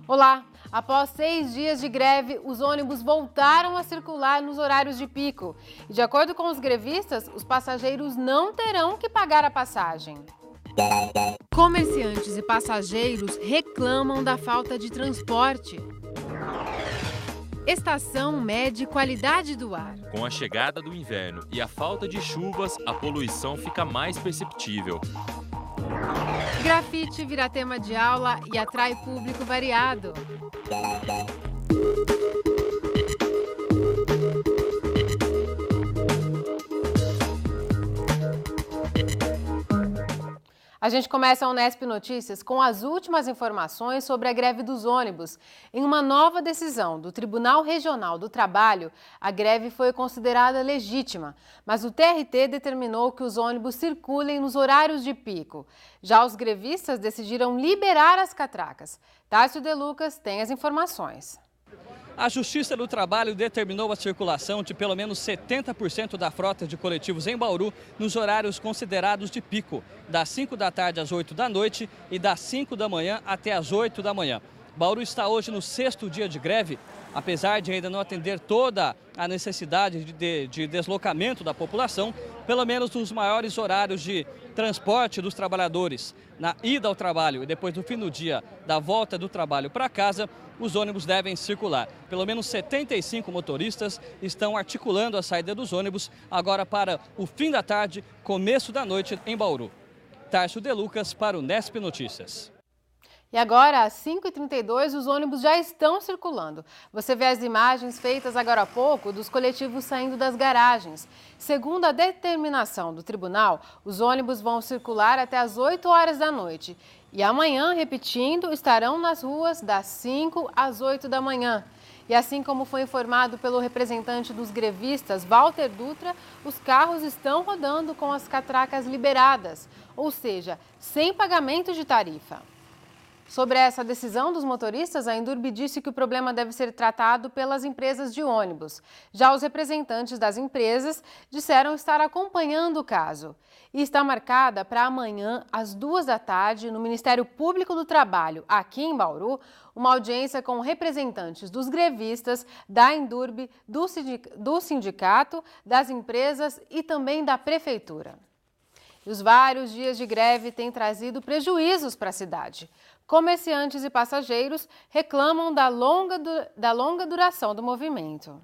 Olá! Após 6 dias de greve, os ônibus voltaram a circular nos horários de pico. E de acordo com os grevistas, os passageiros não terão que pagar a passagem. Comerciantes e passageiros reclamam da falta de transporte. Estação mede qualidade do ar. Com a chegada do inverno e a falta de chuvas, a poluição fica mais perceptível. Grafite vira tema de aula e atrai público variado. A gente começa a Unesp Notícias com as últimas informações sobre a greve dos ônibus. Em uma nova decisão do Tribunal Regional do Trabalho, a greve foi considerada legítima, mas o TRT determinou que os ônibus circulem nos horários de pico. Já os grevistas decidiram liberar as catracas. Tássio De Lucas tem as informações. A Justiça do Trabalho determinou a circulação de pelo menos 70% da frota de coletivos em Bauru nos horários considerados de pico, das 5 da tarde às 8 da noite e das 5 da manhã até às 8 da manhã. Bauru está hoje no 6º dia de greve, apesar de ainda não atender toda a necessidade de deslocamento da população, pelo menos nos maiores horários de transporte dos trabalhadores, na ida ao trabalho e depois no fim do dia da volta do trabalho para casa, os ônibus devem circular. Pelo menos 75 motoristas estão articulando a saída dos ônibus agora para o fim da tarde, começo da noite em Bauru. Tássio De Lucas para o Unesp Notícias. E agora, às 5h32, os ônibus já estão circulando. Você vê as imagens feitas agora há pouco dos coletivos saindo das garagens. Segundo a determinação do tribunal, os ônibus vão circular até às 8 horas da noite. E amanhã, repetindo, estarão nas ruas das 5 às 8 da manhã. E assim como foi informado pelo representante dos grevistas, Walter Dutra, os carros estão rodando com as catracas liberadas, ou seja, sem pagamento de tarifa. Sobre essa decisão dos motoristas, a Indurb disse que o problema deve ser tratado pelas empresas de ônibus. Já os representantes das empresas disseram estar acompanhando o caso. E está marcada para amanhã, às 2 da tarde, no Ministério Público do Trabalho, aqui em Bauru, uma audiência com representantes dos grevistas, da Indurb, do sindicato, das empresas e também da prefeitura. E os vários dias de greve têm trazido prejuízos para a cidade. Comerciantes e passageiros reclamam da longa duração do movimento.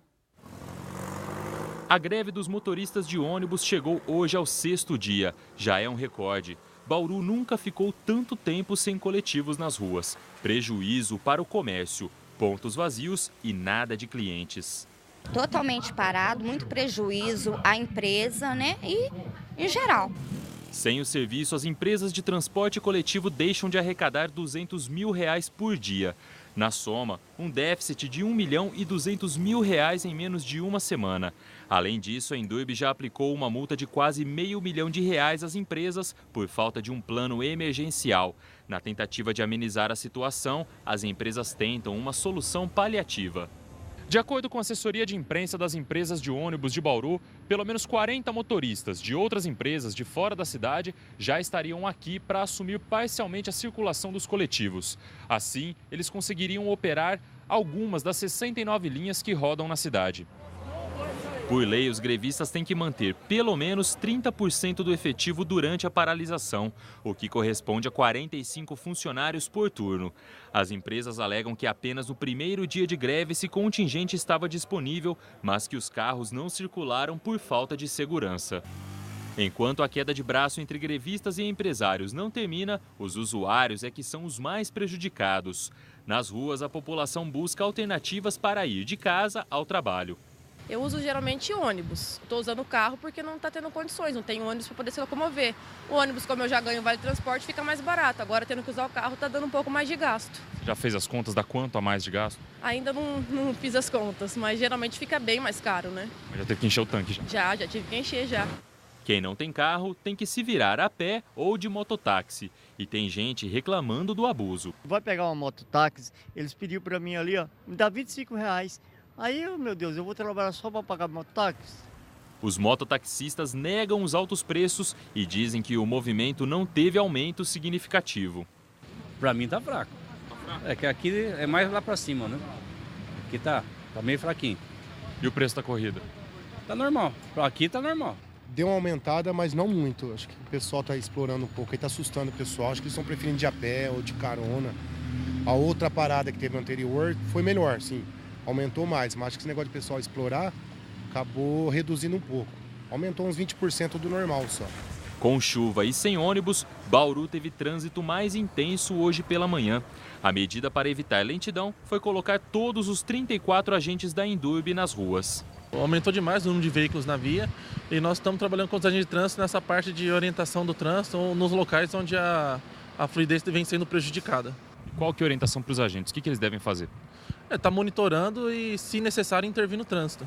A greve dos motoristas de ônibus chegou hoje ao 6º dia. Já é um recorde. Bauru nunca ficou tanto tempo sem coletivos nas ruas. Prejuízo para o comércio, pontos vazios e nada de clientes. Totalmente parado, muito prejuízo à empresa, né? E em geral. Sem o serviço, as empresas de transporte coletivo deixam de arrecadar R$200 mil por dia. Na soma, um déficit de R$1 milhão e R$200 mil em menos de uma semana. Além disso, a Indurb já aplicou uma multa de quase R$500 mil às empresas por falta de um plano emergencial. Na tentativa de amenizar a situação, as empresas tentam uma solução paliativa. De acordo com a assessoria de imprensa das empresas de ônibus de Bauru, pelo menos 40 motoristas de outras empresas de fora da cidade já estariam aqui para assumir parcialmente a circulação dos coletivos. Assim, eles conseguiriam operar algumas das 69 linhas que rodam na cidade. Por lei, os grevistas têm que manter pelo menos 30% do efetivo durante a paralisação, o que corresponde a 45 funcionários por turno. As empresas alegam que apenas no primeiro dia de greve esse contingente estava disponível, mas que os carros não circularam por falta de segurança. Enquanto a queda de braço entre grevistas e empresários não termina, os usuários é que são os mais prejudicados. Nas ruas, a população busca alternativas para ir de casa ao trabalho. Eu uso geralmente ônibus. Estou usando o carro porque não está tendo condições, não tem ônibus para poder se locomover. O ônibus, como eu já ganho vale transporte, fica mais barato. Agora, tendo que usar o carro, está dando um pouco mais de gasto. Já fez as contas, dá quanto a mais de gasto? Ainda não fiz as contas, mas geralmente fica bem mais caro, né? Mas já teve que encher o tanque já? Já tive que encher já. Quem não tem carro tem que se virar a pé ou de mototáxi. E tem gente reclamando do abuso. Vai pegar uma mototáxi, eles pediram para mim ali, ó, me dá R$25. Aí, meu Deus, eu vou trabalhar só para pagar mototáxi? Os mototaxistas negam os altos preços e dizem que o movimento não teve aumento significativo. Para mim tá fraco. Tá É que aqui é mais lá para cima, né? Aqui tá meio fraquinho. E o preço da corrida? Tá normal. Aqui tá normal. Deu uma aumentada, mas não muito. Acho que o pessoal está explorando um pouco, aí está assustando o pessoal. Acho que eles estão preferindo de a pé ou de carona. A outra parada que teve anterior foi melhor, sim. Aumentou mais, mas acho que esse negócio de pessoal explorar acabou reduzindo um pouco. Aumentou uns 20% do normal só. Com chuva e sem ônibus, Bauru teve trânsito mais intenso hoje pela manhã. A medida para evitar lentidão foi colocar todos os 34 agentes da Endurbe nas ruas. Aumentou demais o número de veículos na via e nós estamos trabalhando com os agentes de trânsito nessa parte de orientação do trânsito nos locais onde a fluidez vem sendo prejudicada. Qual que é a orientação para os agentes? O que eles devem fazer? Tá monitorando e, se necessário, intervir no trânsito.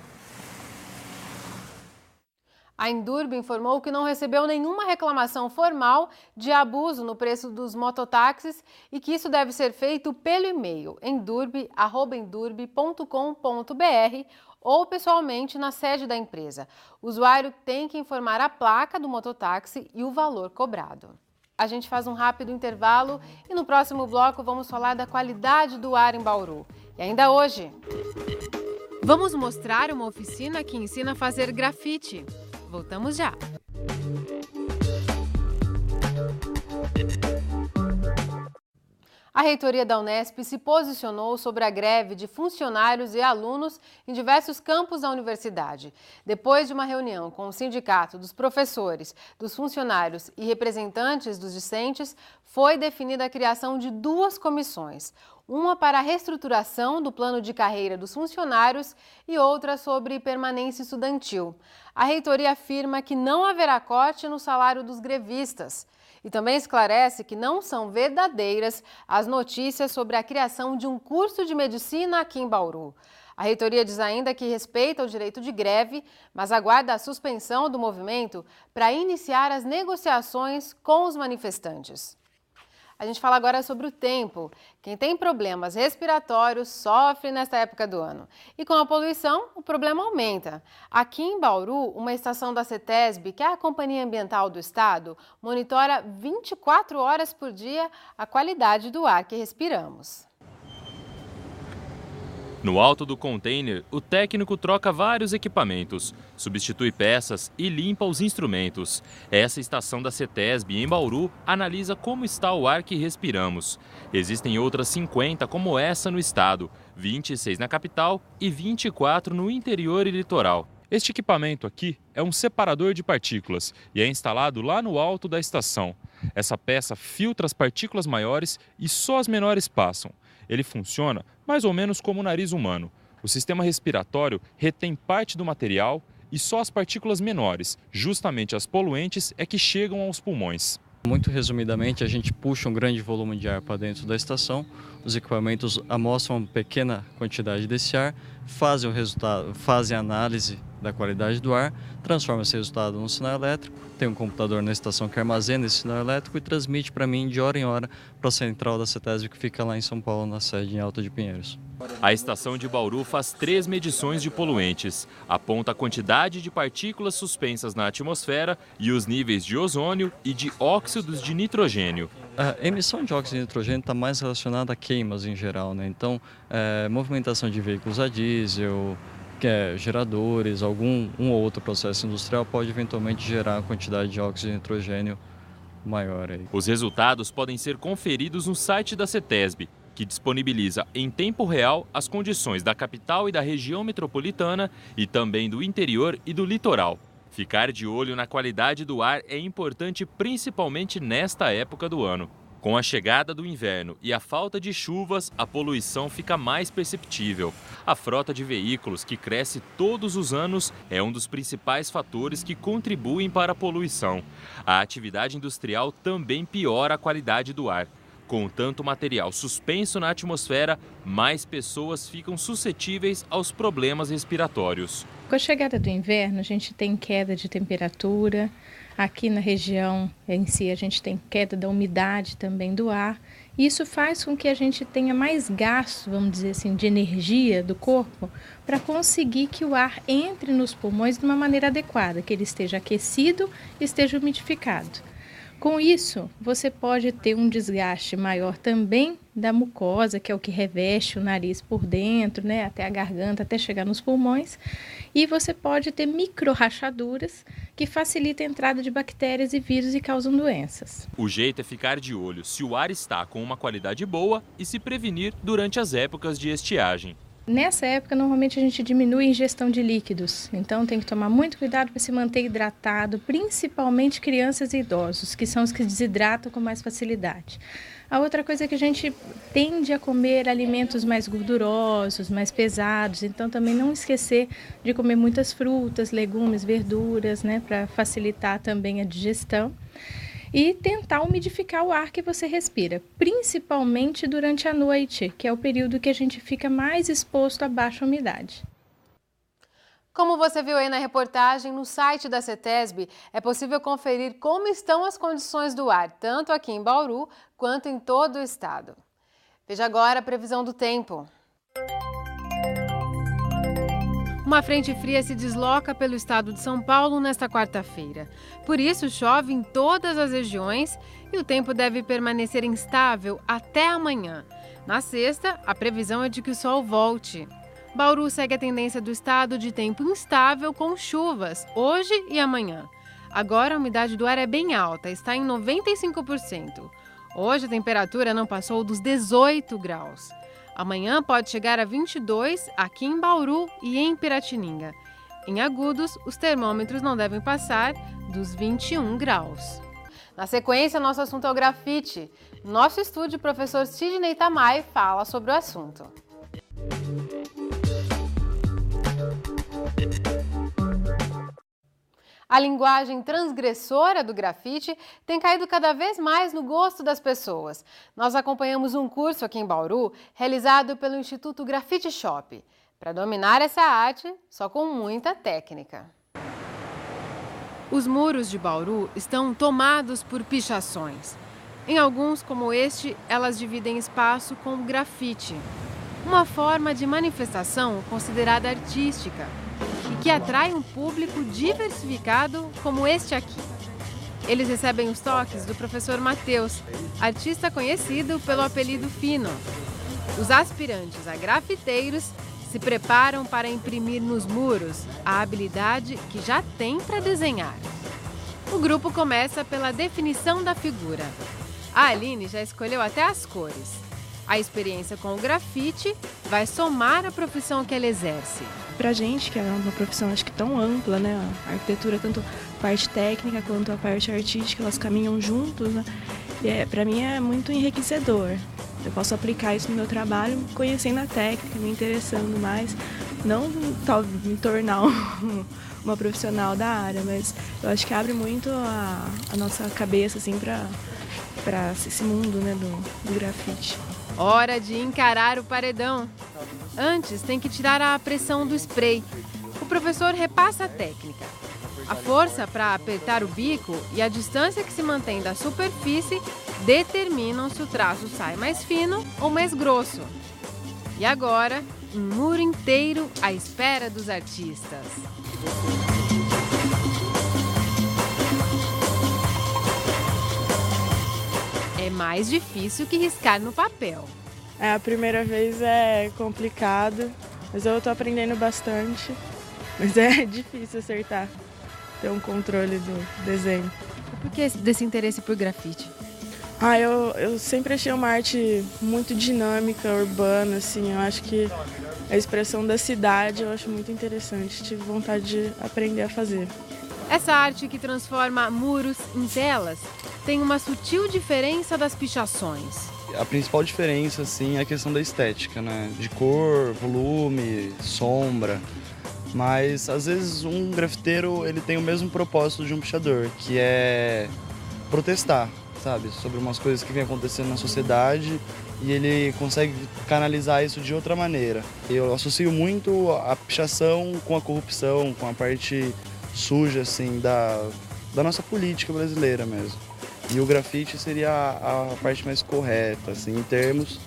A Endurbe informou que não recebeu nenhuma reclamação formal de abuso no preço dos mototáxis e que isso deve ser feito pelo e-mail endurbe@endurbe.com.br ou pessoalmente na sede da empresa. O usuário tem que informar a placa do mototáxi e o valor cobrado. A gente faz um rápido intervalo e no próximo bloco vamos falar da qualidade do ar em Bauru. E ainda hoje, vamos mostrar uma oficina que ensina a fazer grafite. Voltamos já. A reitoria da Unesp se posicionou sobre a greve de funcionários e alunos em diversos campos da universidade. Depois de uma reunião com o sindicato dos professores, dos funcionários e representantes dos discentes, foi definida a criação de 2 comissões. Uma para a reestruturação do plano de carreira dos funcionários e outra sobre permanência estudantil. A reitoria afirma que não haverá corte no salário dos grevistas. E também esclarece que não são verdadeiras as notícias sobre a criação de um curso de medicina aqui em Bauru. A reitoria diz ainda que respeita o direito de greve, mas aguarda a suspensão do movimento para iniciar as negociações com os manifestantes. A gente fala agora sobre o tempo. Quem tem problemas respiratórios sofre nesta época do ano. E com a poluição, o problema aumenta. Aqui em Bauru, uma estação da CETESB, que é a Companhia Ambiental do Estado, monitora 24 horas por dia a qualidade do ar que respiramos. No alto do container, o técnico troca vários equipamentos, substitui peças e limpa os instrumentos. Essa estação da CETESB em Bauru analisa como está o ar que respiramos. Existem outras 50 como essa no estado, 26 na capital e 24 no interior e litoral. Este equipamento aqui é um separador de partículas e é instalado lá no alto da estação. Essa peça filtra as partículas maiores e só as menores passam. Ele funciona mais ou menos como o nariz humano. O sistema respiratório retém parte do material e só as partículas menores, justamente as poluentes, é que chegam aos pulmões. Muito resumidamente, a gente puxa um grande volume de ar para dentro da estação, os equipamentos amostram uma pequena quantidade desse ar, fazem a análise da qualidade do ar, transforma esse resultado num sinal elétrico, tem um computador na estação que armazena esse sinal elétrico e transmite para mim de hora em hora para a central da CETESB que fica lá em São Paulo, na sede em Alto de Pinheiros. A estação de Bauru faz 3 medições de poluentes. Aponta a quantidade de partículas suspensas na atmosfera e os níveis de ozônio e de óxidos de nitrogênio. A emissão de óxido de nitrogênio está mais relacionada a queimas em geral, né? Então, movimentação de veículos a diesel, geradores, um ou outro processo industrial pode eventualmente gerar uma quantidade de óxido de nitrogênio maior. Aí. Os resultados podem ser conferidos no site da CETESB, que disponibiliza em tempo real as condições da capital e da região metropolitana e também do interior e do litoral. Ficar de olho na qualidade do ar é importante principalmente nesta época do ano. Com a chegada do inverno e a falta de chuvas, a poluição fica mais perceptível. A frota de veículos, que cresce todos os anos, é um dos principais fatores que contribuem para a poluição. A atividade industrial também piora a qualidade do ar. Com tanto material suspenso na atmosfera, mais pessoas ficam suscetíveis aos problemas respiratórios. Com a chegada do inverno, a gente tem queda de temperatura. Aqui na região em si, a gente tem queda da umidade também do ar. Isso faz com que a gente tenha mais gasto, vamos dizer assim, de energia do corpo para conseguir que o ar entre nos pulmões de uma maneira adequada, que ele esteja aquecido e esteja umidificado. Com isso, você pode ter um desgaste maior também da mucosa, que é o que reveste o nariz por dentro, né, até a garganta, até chegar nos pulmões. E você pode ter micro-rachaduras que facilitam a entrada de bactérias e vírus e causam doenças. O jeito é ficar de olho se o ar está com uma qualidade boa e se prevenir durante as épocas de estiagem. Nessa época, normalmente a gente diminui a ingestão de líquidos, então tem que tomar muito cuidado para se manter hidratado, principalmente crianças e idosos, que são os que desidratam com mais facilidade. A outra coisa é que a gente tende a comer alimentos mais gordurosos, mais pesados, então também não esquecer de comer muitas frutas, legumes, verduras, né, para facilitar também a digestão. E tentar umidificar o ar que você respira, principalmente durante a noite, que é o período que a gente fica mais exposto à baixa umidade. Como você viu aí na reportagem, no site da CETESB é possível conferir como estão as condições do ar, tanto aqui em Bauru quanto em todo o estado. Veja agora a previsão do tempo. Uma frente fria se desloca pelo estado de São Paulo nesta quarta-feira. Por isso, chove em todas as regiões e o tempo deve permanecer instável até amanhã. Na sexta, a previsão é de que o sol volte. Bauru segue a tendência do estado de tempo instável com chuvas, hoje e amanhã. Agora, a umidade do ar é bem alta, está em 95%. Hoje, a temperatura não passou dos 18 graus. Amanhã pode chegar a 22 aqui em Bauru e em Piratininga. Em Agudos, os termômetros não devem passar dos 21 graus. Na sequência, nosso assunto é o grafite. Nosso estúdio, o professor Sidney Tamay fala sobre o assunto. A linguagem transgressora do grafite tem caído cada vez mais no gosto das pessoas. Nós acompanhamos um curso aqui em Bauru, realizado pelo Instituto Graffiti Shop, para dominar essa arte só com muita técnica. Os muros de Bauru estão tomados por pichações. Em alguns, como este, elas dividem espaço com grafite, uma forma de manifestação considerada artística e que atrai um público diversificado como este aqui. Eles recebem os toques do professor Matheus, artista conhecido pelo apelido Fino. Os aspirantes a grafiteiros se preparam para imprimir nos muros a habilidade que já tem para desenhar. O grupo começa pela definição da figura. A Aline já escolheu até as cores. A experiência com o grafite vai somar a profissão que ela exerce. Pra gente, que é uma profissão acho que tão ampla, né? A arquitetura, tanto a parte técnica quanto a parte artística, elas caminham juntos, né? E pra mim é muito enriquecedor. Eu posso aplicar isso no meu trabalho, conhecendo a técnica, me interessando mais, não me tornar uma profissional da área, mas eu acho que abre muito a nossa cabeça assim, para esse mundo, né, do grafite. Hora de encarar o paredão. Antes, tem que tirar a pressão do spray. O professor repassa a técnica. A força para apertar o bico e a distância que se mantém da superfície determinam se o traço sai mais fino ou mais grosso. E agora, um muro inteiro à espera dos artistas. É mais difícil que riscar no papel. A primeira vez é complicado, mas eu estou aprendendo bastante. Mas é difícil acertar, ter um controle do desenho. Por que desse interesse por grafite? Eu sempre achei uma arte muito dinâmica, urbana, assim. Eu acho que a expressão da cidade eu acho muito interessante. Tive vontade de aprender a fazer. Essa arte que transforma muros em telas tem uma sutil diferença das pichações. A principal diferença, assim, é a questão da estética, né? De cor, volume, sombra. Mas, às vezes, um grafiteiro ele tem o mesmo propósito de um pichador, que é protestar, sabe? Sobre umas coisas que vem acontecendo na sociedade e ele consegue canalizar isso de outra maneira. Eu associo muito a pichação com a corrupção, com a parte suja, assim, da nossa política brasileira mesmo. E o grafite seria a parte mais correta, assim, em termos,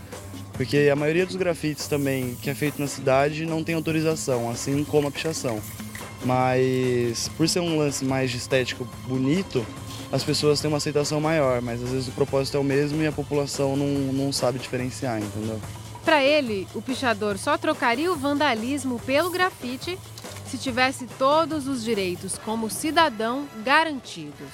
porque a maioria dos grafites também que é feito na cidade não tem autorização, assim como a pichação. Mas por ser um lance mais de estético bonito, as pessoas têm uma aceitação maior, mas às vezes o propósito é o mesmo e a população não sabe diferenciar, entendeu? Para ele, o pichador só trocaria o vandalismo pelo grafite se tivesse todos os direitos como cidadão garantidos.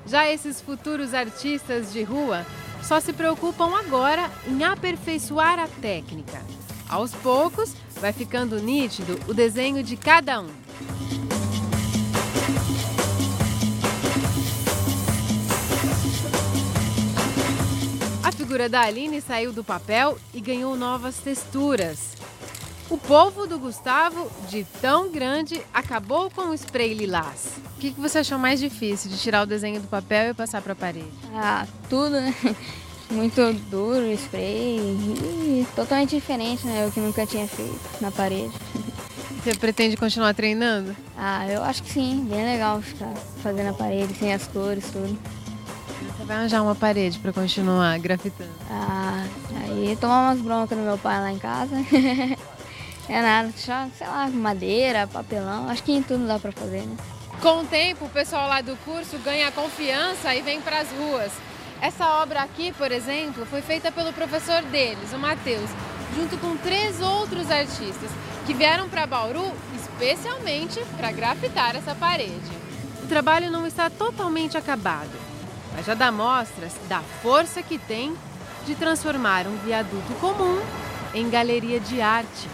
Já esses futuros artistas de rua só se preocupam agora em aperfeiçoar a técnica. Aos poucos, vai ficando nítido o desenho de cada um. A figura da Aline saiu do papel e ganhou novas texturas. O polvo do Gustavo, de tão grande, acabou com o spray lilás. O que você achou mais difícil de tirar o desenho do papel e passar para a parede? Ah, tudo, né? Muito duro, spray e totalmente diferente, né? Eu que nunca tinha feito na parede. Você pretende continuar treinando? Ah, eu acho que sim, bem legal ficar fazendo a parede, sem as cores, tudo. Você vai arranjar uma parede para continuar grafitando? Ah, aí tomar umas broncas do meu pai lá em casa. É nada, só, sei lá, madeira, papelão, acho que em tudo dá para fazer, né? Com o tempo, o pessoal lá do curso ganha confiança e vem para as ruas. Essa obra aqui, por exemplo, foi feita pelo professor deles, o Matheus, junto com 3 outros artistas que vieram para Bauru especialmente para grafitar essa parede. O trabalho não está totalmente acabado, mas já dá mostras da força que tem de transformar um viaduto comum em galeria de arte.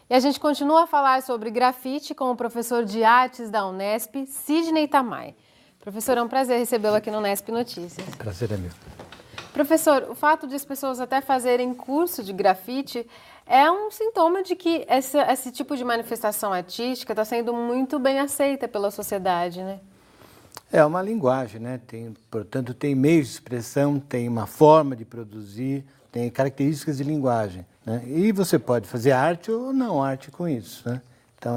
E a gente continua a falar sobre grafite com o professor de artes da Unesp, Sidney Tamay. Professor, é um prazer recebê-lo aqui no Unesp Notícias. Prazer é meu. Professor, o fato de as pessoas até fazerem curso de grafite é um sintoma de que esse tipo de manifestação artística está sendo muito bem aceita pela sociedade, né? É uma linguagem, né? Portanto, tem meios de expressão, tem uma forma de produzir, tem características de linguagem, né? E você pode fazer arte ou não arte com isso, né? Então,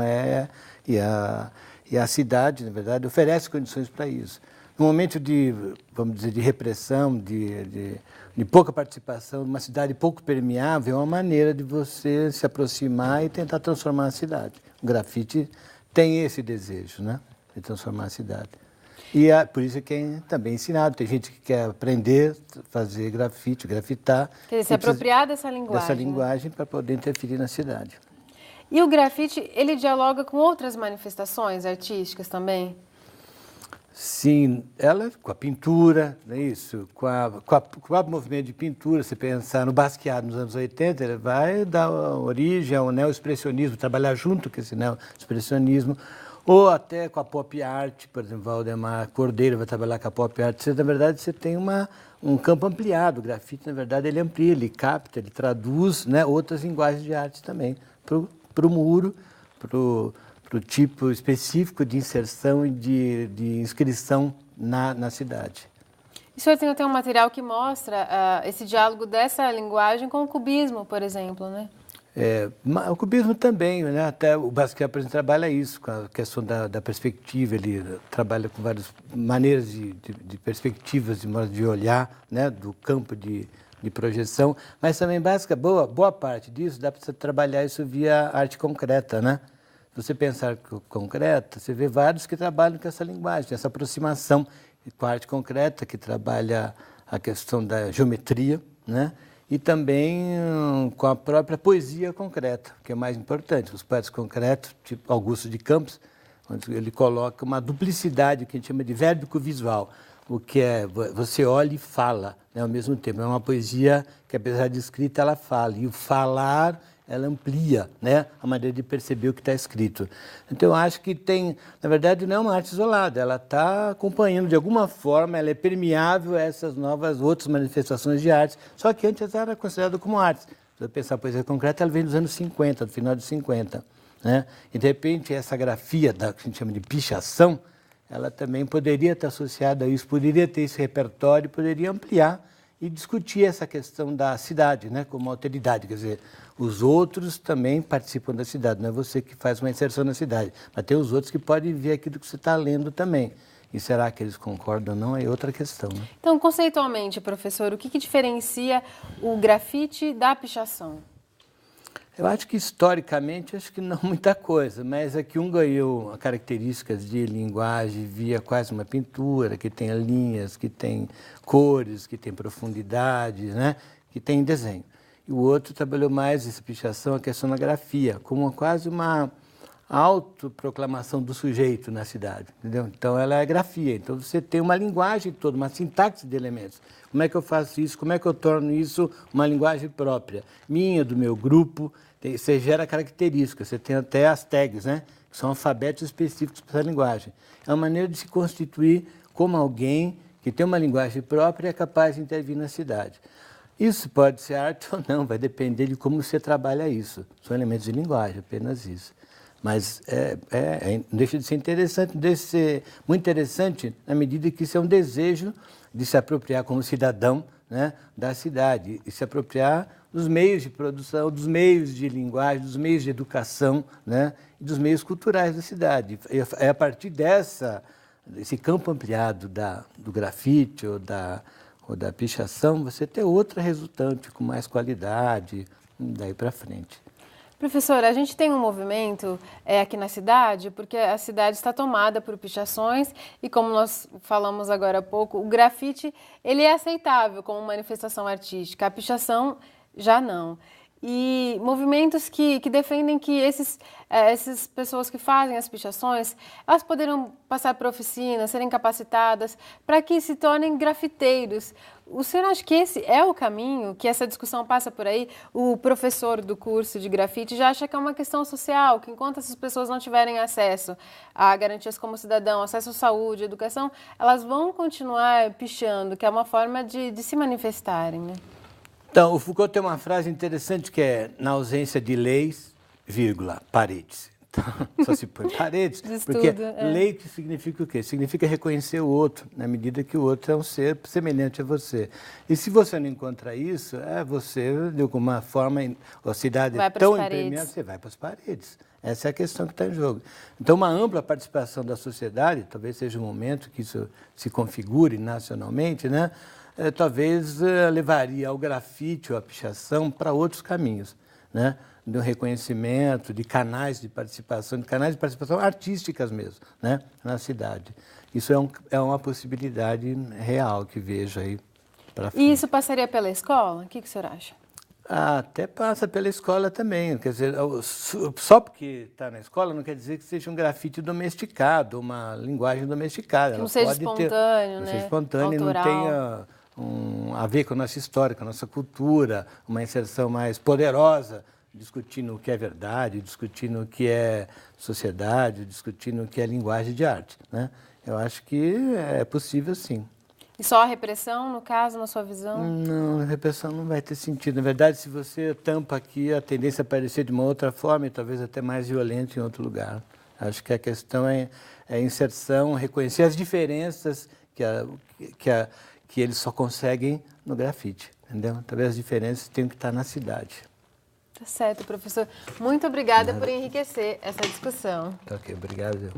E a cidade, na verdade, oferece condições para isso. No momento de, vamos dizer, de repressão, de pouca participação, uma cidade pouco permeável, é uma maneira de você se aproximar e tentar transformar a cidade. O grafite tem esse desejo, né, de transformar a cidade. E por isso é que é também ensinado. Tem gente que quer aprender a fazer grafite, grafitar. Quer dizer, se apropriar dessa linguagem. Dessa linguagem, né, para poder interferir na cidade. E o grafite, ele dialoga com outras manifestações artísticas também? Sim, ela com a pintura, não é isso? Com o movimento de pintura, se pensar no Basquiat nos anos 80, ele vai dar origem ao neo-expressionismo, trabalhar junto com esse neo-expressionismo, ou até com a pop art, por exemplo, Valdemar Cordeiro vai trabalhar com a pop art. Na verdade, você tem um campo ampliado. O grafite, na verdade, ele amplia, ele capta, ele traduz, né, outras linguagens de arte também para o muro, para o tipo específico de inserção e de inscrição na cidade. E o senhor tem até um material que mostra esse diálogo dessa linguagem com o cubismo, por exemplo, né? O cubismo também, né? Até o Basquiat, por exemplo, trabalha isso, com a questão da perspectiva, ele trabalha com várias maneiras de perspectivas, de modo de olhar, né? Do campo de projeção, mas também boa parte disso dá para você trabalhar isso via arte concreta, né? Se você pensar concreta, você vê vários que trabalham com essa linguagem, essa aproximação com a arte concreta, que trabalha a questão da geometria, né? E também com a própria poesia concreta, que é mais importante. Os poetas concretos, tipo Augusto de Campos, onde ele coloca uma duplicidade que a gente chama de vérbico visual, o que é você olha e fala, né, ao mesmo tempo. É uma poesia que, apesar de escrita, ela fala. E o falar, ela amplia, né, a maneira de perceber o que está escrito. Então, eu acho que na verdade, não é uma arte isolada. Ela está acompanhando, de alguma forma, ela é permeável a essas novas outras manifestações de arte. Só que antes era considerada como arte. Se você pensar a poesia concreta, ela vem dos anos 50, do final dos 50. Né? E, de repente, essa grafia, que a gente chama de pichação, ela também poderia estar associada a isso, poderia ter esse repertório, poderia ampliar e discutir essa questão da cidade, né, como alteridade. Quer dizer, os outros também participam da cidade, não é você que faz uma inserção na cidade, mas tem os outros que podem ver aquilo que você está lendo também. E será que eles concordam ou não é outra questão, né? Então, conceitualmente, professor, o que diferencia o grafite da pichação? Eu acho que, historicamente, acho que não muita coisa, mas aqui um ganhou características de linguagem via quase uma pintura, que tem linhas, que tem cores, que tem profundidade, né? Que tem desenho. E o outro trabalhou mais essa pichação, a questão da grafia, como quase uma autoproclamação do sujeito na cidade, entendeu? Então, ela é grafia. Então, você tem uma linguagem toda, uma sintaxe de elementos. Como é que eu faço isso? Como é que eu torno isso uma linguagem própria? Minha, do meu grupo. Você gera características. Você tem até as tags, né? Que são alfabetos específicos para essa linguagem. É uma maneira de se constituir como alguém que tem uma linguagem própria e é capaz de intervir na cidade. Isso pode ser arte ou não, vai depender de como você trabalha isso. São elementos de linguagem, apenas isso. Mas não deixa de ser interessante, deixa de ser muito interessante na medida que isso é um desejo de se apropriar como cidadão, né, da cidade e se apropriar dos meios de produção, dos meios de linguagem, dos meios de educação, né, e dos meios culturais da cidade. É a partir desse campo ampliado do grafite ou da pichação, você ter outra resultante com mais qualidade, daí para frente. Professora, a gente tem um movimento aqui na cidade, porque a cidade está tomada por pichações e, como nós falamos agora há pouco, o grafite ele é aceitável como manifestação artística, a pichação já não. E movimentos que defendem que essas pessoas que fazem as pichações, elas poderiam passar por oficinas, serem capacitadas para que se tornem grafiteiros. O senhor acha que esse é o caminho, que essa discussão passa por aí? O professor do curso de grafite já acha que é uma questão social, que enquanto essas pessoas não tiverem acesso a garantias como cidadão, acesso à saúde, à educação, elas vão continuar pichando, que é uma forma de se manifestarem, né? Então, o Foucault tem uma frase interessante que é: na ausência de leis, vírgula, paredes. Então, só se põe paredes, porque lei que significa o quê? Significa reconhecer o outro, na medida que o outro é um ser semelhante a você. E se você não encontra isso, você, de alguma forma, a cidade é tão impermeável, você vai para as paredes. Essa é a questão que está em jogo. Então, uma ampla participação da sociedade, talvez seja o momento que isso se configure nacionalmente, né? Talvez levaria ao grafite ou à pichação para outros caminhos, né? Do reconhecimento, de canais de participação artísticas mesmo, né? Na cidade. Isso é uma possibilidade real que vejo aí para frente. E isso passaria pela escola? O que o senhor acha? Até passa pela escola também. Quer dizer, só porque está na escola não quer dizer que seja um grafite domesticado, uma linguagem domesticada. Não seja espontâneo, né? Não seja espontâneo, não tenha a ver com a nossa história, com a nossa cultura, uma inserção mais poderosa, discutindo o que é verdade, discutindo o que é sociedade, discutindo o que é linguagem de arte, né? Eu acho que é possível, sim. E só a repressão, no caso, na sua visão? Não, a repressão não vai ter sentido. Na verdade, se você tampa aqui, a tendência é aparecer de uma outra forma e talvez até mais violenta em outro lugar. Acho que a questão é a inserção, reconhecer as diferenças que eles só conseguem no grafite, entendeu? Talvez as diferenças tenham que estar na cidade. Tá certo, professor. Muito obrigada por enriquecer essa discussão. Tá ok, obrigado.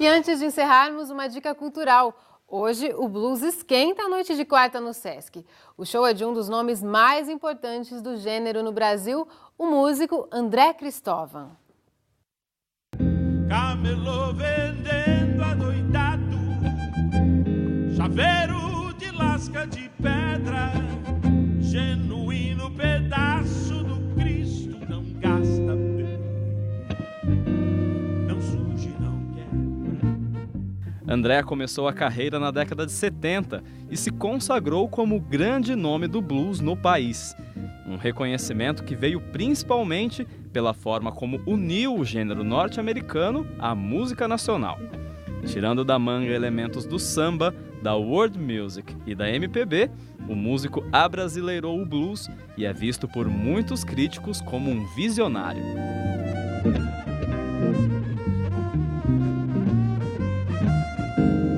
E antes de encerrarmos, uma dica cultural. Hoje, o blues esquenta a noite de quarta no Sesc. O show é de um dos nomes mais importantes do gênero no Brasil, o músico André Cristóvão. Camelô vendendo adoidado, chaveiro de lasca de pedra, genuíno pedaço do Cristo, não gasta bem, não surge, não quebra. André começou a carreira na década de 70 e se consagrou como o grande nome do blues no país. Um reconhecimento que veio principalmente pela forma como uniu o gênero norte-americano à música nacional. Tirando da manga elementos do samba, da world music e da MPB, o músico abrasileirou o blues e é visto por muitos críticos como um visionário.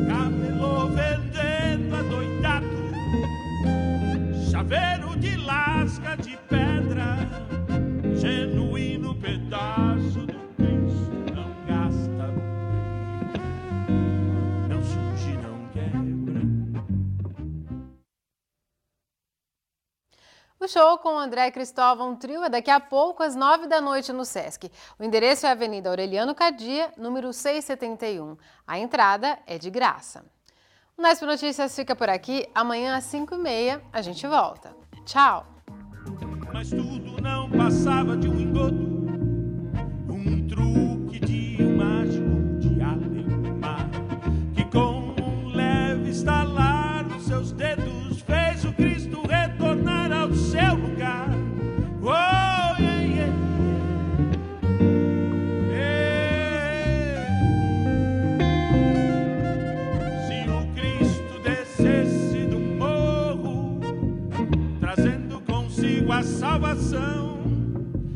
Camelô vendendo adoidado, chaveiro de lasca de pedra, genuíno pedaço do Cristo, não gasta bem, não surge, não quebra. O show com André Cristóvão Trio é daqui a pouco, às 9 da noite, no Sesc. O endereço é a Avenida Aureliano Cardia, número 671. A entrada é de graça. O Nesp Notícias fica por aqui. Amanhã, às 5h30, a gente volta. Tchau! Mas tudo não passava de um engodo, um truque de um mágico de Alemar, que com um leve estalar dos seus dedos fez o Cristo retornar ao seu lugar. Oh, yeah, yeah. Se o Cristo descesse do morro, trazendo consigo a salvação,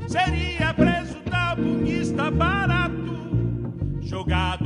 seria preso tal punhista barato, jogado